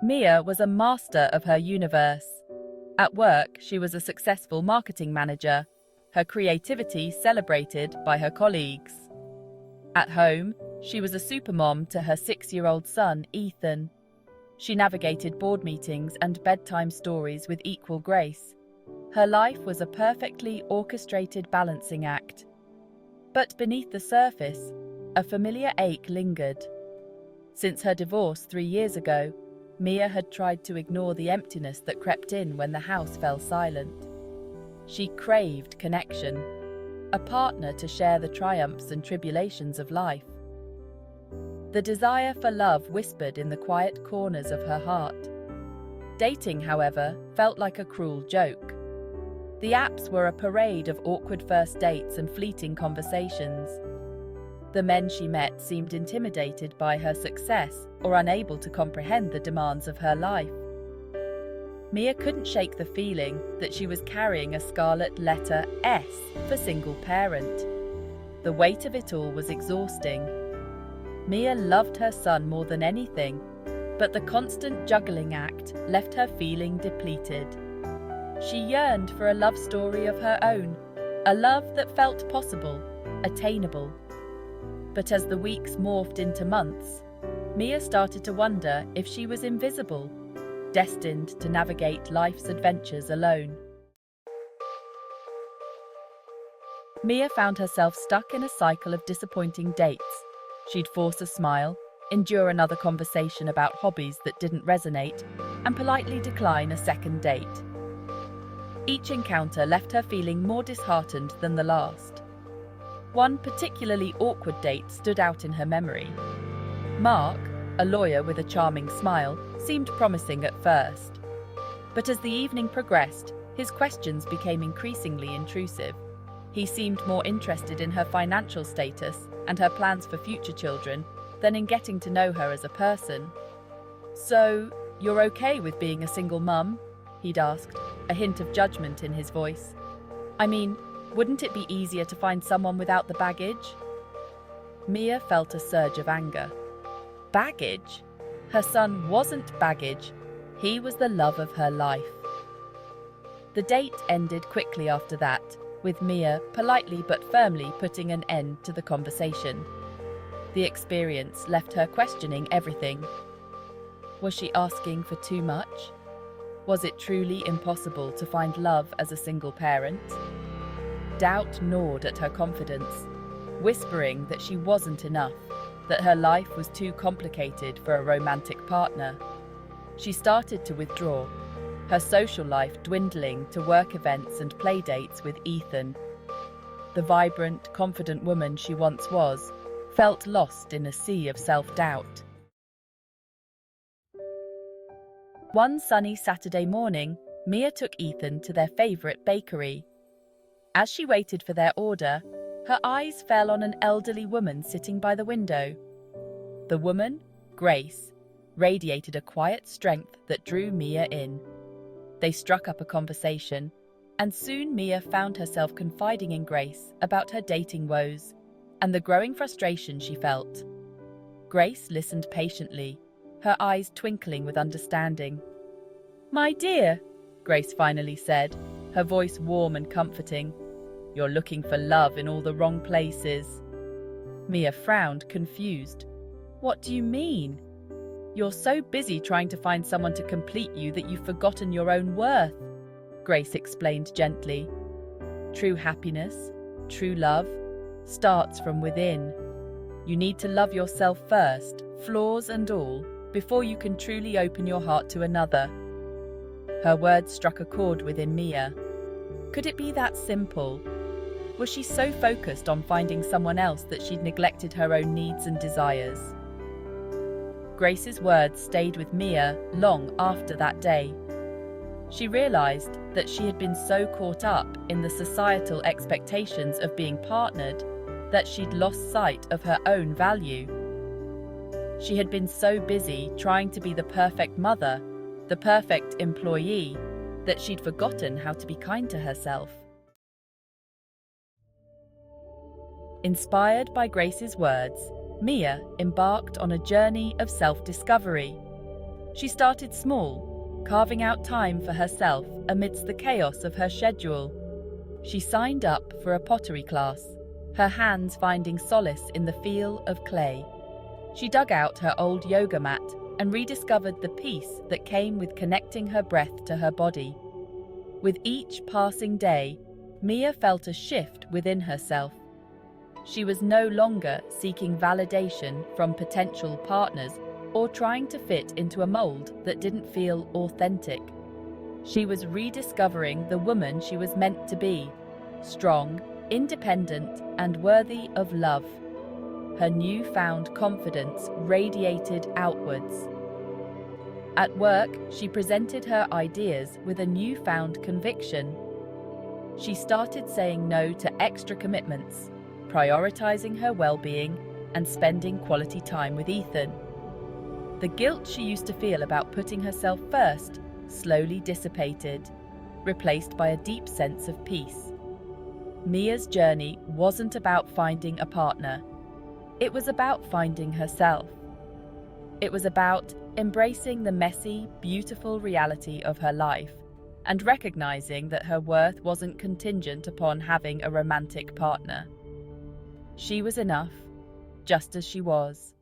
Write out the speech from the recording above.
Mia was a master of her universe. At work, she was a successful marketing manager, her creativity celebrated by her colleagues. At home, she was a supermom to her 6-year-old son, Ethan. She navigated board meetings and bedtime stories with equal grace. Her life was a perfectly orchestrated balancing act. But beneath the surface, a familiar ache lingered. Since her divorce 3 years ago, Mia had tried to ignore the emptiness that crept in when the house fell silent. She craved connection, a partner to share the triumphs and tribulations of life. The desire for love whispered in the quiet corners of her heart. Dating, however, felt like a cruel joke. The apps were a parade of awkward first dates and fleeting conversations. The men she met seemed intimidated by her success or unable to comprehend the demands of her life. Mia couldn't shake the feeling that she was carrying a scarlet letter S for single parent. The weight of it all was exhausting. Mia loved her son more than anything, but the constant juggling act left her feeling depleted. She yearned for a love story of her own, a love that felt possible, attainable. But as the weeks morphed into months, Mia started to wonder if she was invisible, destined to navigate life's adventures alone. Mia found herself stuck in a cycle of disappointing dates. She'd force a smile, endure another conversation about hobbies that didn't resonate, and politely decline a second date. Each encounter left her feeling more disheartened than the last. One particularly awkward date stood out in her memory. Mark, a lawyer with a charming smile, seemed promising at first. But as the evening progressed, his questions became increasingly intrusive. He seemed more interested in her financial status and her plans for future children than in getting to know her as a person. "So, you're okay with being a single mum?" he'd asked, a hint of judgment in his voice. "I mean, wouldn't it be easier to find someone without the baggage?" Mia felt a surge of anger. Baggage? Her son wasn't baggage. He was the love of her life. The date ended quickly after that, with Mia politely but firmly putting an end to the conversation. The experience left her questioning everything. Was she asking for too much? Was it truly impossible to find love as a single parent? Doubt gnawed at her confidence, whispering that she wasn't enough, that her life was too complicated for a romantic partner. She started to withdraw, her social life dwindling to work events and playdates with Ethan. The vibrant, confident woman she once was felt lost in a sea of self-doubt. One sunny Saturday morning, Mia took Ethan to their favorite bakery. As she waited for their order, her eyes fell on an elderly woman sitting by the window. The woman, Grace, radiated a quiet strength that drew Mia in. They struck up a conversation, and soon Mia found herself confiding in Grace about her dating woes and the growing frustration she felt. Grace listened patiently, her eyes twinkling with understanding. "My dear," Grace finally said, her voice warm and comforting, "you're looking for love in all the wrong places." Mia frowned, confused. "What do you mean?" "You're so busy trying to find someone to complete you that you've forgotten your own worth," Grace explained gently. "True happiness, true love, starts from within. You need to love yourself first, flaws and all, before you can truly open your heart to another." Her words struck a chord within Mia. Could it be that simple? Was she so focused on finding someone else that she'd neglected her own needs and desires? Grace's words stayed with Mia long after that day. She realized that she had been so caught up in the societal expectations of being partnered that she'd lost sight of her own value. She had been so busy trying to be the perfect mother, the perfect employee, that she'd forgotten how to be kind to herself. Inspired by Grace's words, Mia embarked on a journey of self-discovery. She started small, carving out time for herself amidst the chaos of her schedule. She signed up for a pottery class, her hands finding solace in the feel of clay. She dug out her old yoga mat and rediscovered the peace that came with connecting her breath to her body. With each passing day, Mia felt a shift within herself. She was no longer seeking validation from potential partners or trying to fit into a mold that didn't feel authentic. She was rediscovering the woman she was meant to be, strong, independent, and worthy of love. Her newfound confidence radiated outwards. At work, she presented her ideas with a newfound conviction. She started saying no to extra commitments, prioritizing her well-being and spending quality time with Ethan. The guilt she used to feel about putting herself first slowly dissipated, replaced by a deep sense of peace. Mia's journey wasn't about finding a partner. It was about finding herself. It was about embracing the messy, beautiful reality of her life and recognizing that her worth wasn't contingent upon having a romantic partner. She was enough, just as she was.